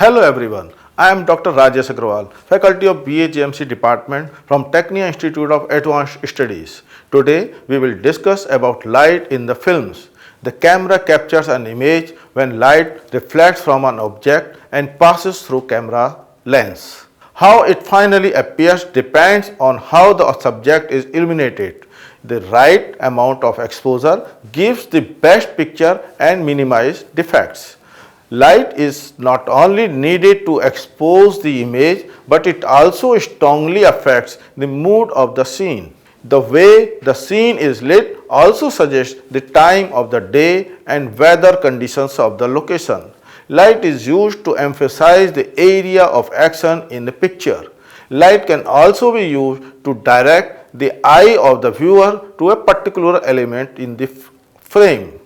Hello everyone, I am Dr. Rajesh Agrawal, faculty of BA GMC department from Technia Institute of Advanced Studies. Today we will discuss about light in the films. The camera captures an image when light reflects from an object and passes through camera lens. How it finally appears depends on how the subject is illuminated. The right amount of exposure gives the best picture and minimize defects. Light is not only needed to expose the image, but it also strongly affects the mood of the scene. The way the scene is lit also suggests the time of the day and weather conditions of the location. Light is used to emphasize the area of action in the picture. Light can also be used to direct the eye of the viewer to a particular element in the frame.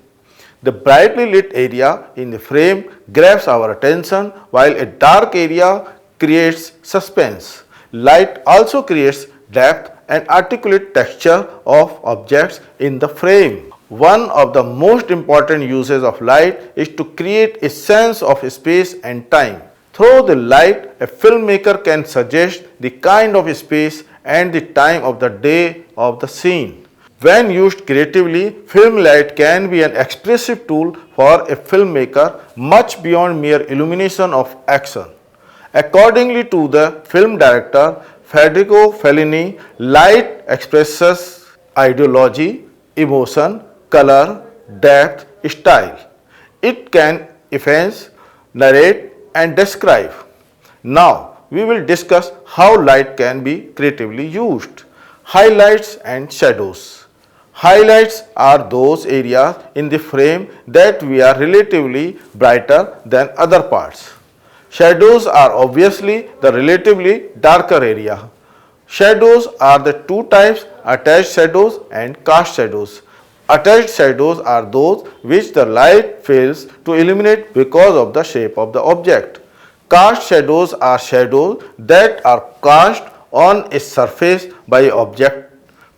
The brightly lit area in the frame grabs our attention while a dark area creates suspense. Light also creates depth and articulate texture of objects in the frame. One of the most important uses of light is to create a sense of space and time. Through the light, a filmmaker can suggest the kind of space and the time of the day of the scene. When used creatively, film light can be an expressive tool for a filmmaker much beyond mere illumination of action. Accordingly to the film director Federico Fellini, light expresses ideology, emotion, color, depth, style. It can efface, narrate, and describe. Now, we will discuss how light can be creatively used. Highlights and shadows. Highlights are those areas in the frame that we are relatively brighter than other parts. Shadows are obviously the relatively darker area. Shadows are the two types, attached shadows and cast shadows. Attached shadows are those which the light fails to illuminate because of the shape of the object. Cast shadows are shadows that are cast on a surface by an object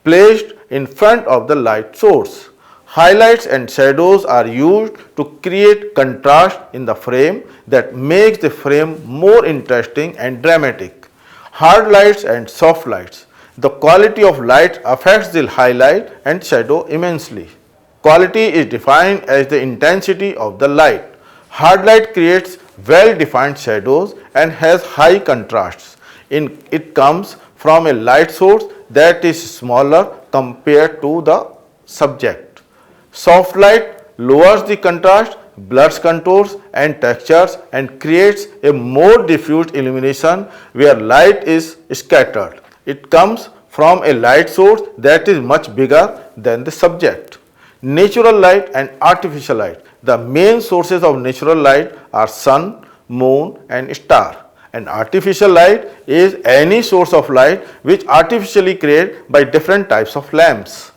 placed in front of the light source. Highlights and shadows are used to create contrast in the frame that makes the frame more interesting and dramatic. Hard lights and soft lights. The quality of light affects the highlight and shadow immensely. Quality is defined as the intensity of the light. Hard light creates well-defined shadows and has high contrasts. It comes from a light source that is smaller compared to the subject. Soft light lowers the contrast, blurs contours and textures and creates a more diffuse illumination where light is scattered. It comes from a light source that is much bigger than the subject. Natural light and artificial light. The main sources of natural light are sun, moon and star. And artificial light is any source of light which artificially created by different types of lamps.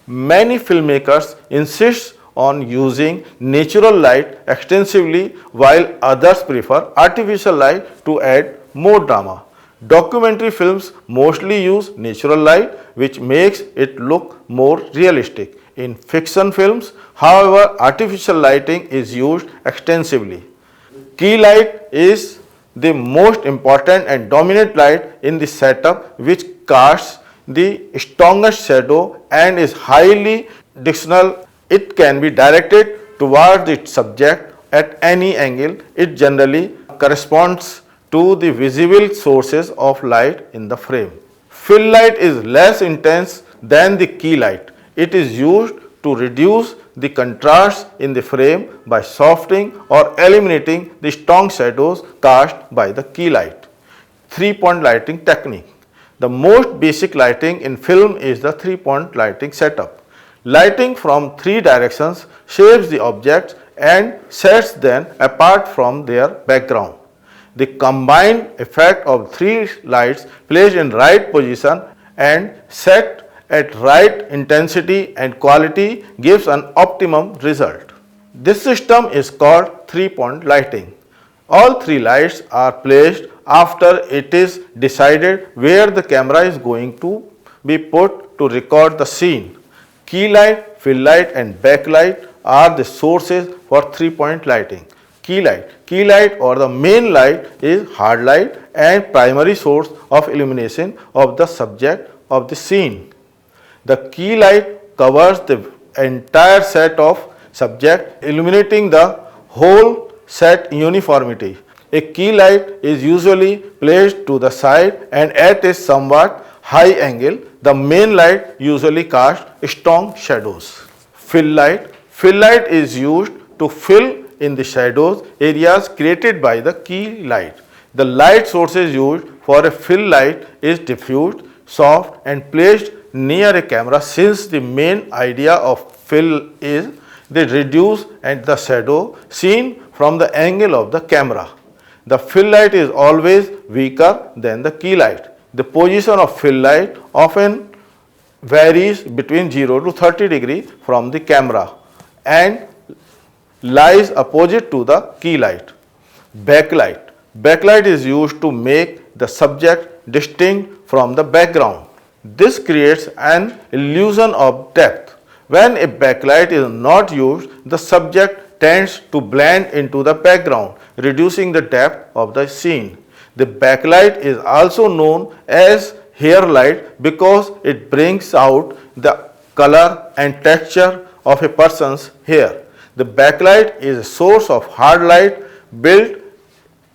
Many filmmakers insist on using natural light extensively while others prefer artificial light to add more drama. Documentary films mostly use natural light which makes it look more realistic. In fiction films, however, artificial lighting is used extensively. Key light is the most important and dominant light in the setup which casts the strongest shadow and is highly directional. It can be directed towards the subject at any angle. It generally corresponds to the visible sources of light in the frame. Fill light is less intense than the key light. It is used to reduce the contrast in the frame by softening or eliminating the strong shadows cast by the key light. Three-point lighting technique. The most basic lighting in film is the three-point lighting setup. Lighting from three directions shapes the objects and sets them apart from their background. The combined effect of three lights placed in right position and set at right intensity and quality gives an optimum result. This system is called three-point lighting. All three lights are placed after it is decided where the camera is going to be put to record the scene. Key light, fill light and backlight are the sources for three-point lighting. key light. Key light or the main light is hard light and primary source of illumination of the subject of the scene. The key light covers the entire set of subject, illuminating the whole set uniformity. A key light is usually placed to the side and at a somewhat high angle. The main light usually casts strong shadows. Fill light. Fill light is used to fill in the shadows areas created by the key light. The light sources used for a fill light is diffused, soft and placed near a camera, since the main idea of fill is the reduce and the shadow seen from the angle of the camera. The fill light is always weaker than the key light. The position of fill light often varies between 0 to 30 degrees from the camera and lies opposite to the key light. Backlight. Backlight is used to make the subject distinct from the background. This creates an illusion of depth. When a backlight is not used, the subject tends to blend into the background, reducing the depth of the scene. The backlight is also known as hair light because it brings out the color and texture of a person's hair. The backlight is a source of hard light built.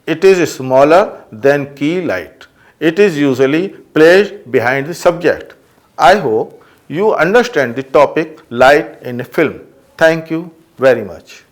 It is smaller than key light. It is usually placed behind the subject. I hope you understand the topic light in a film. Thank you very much.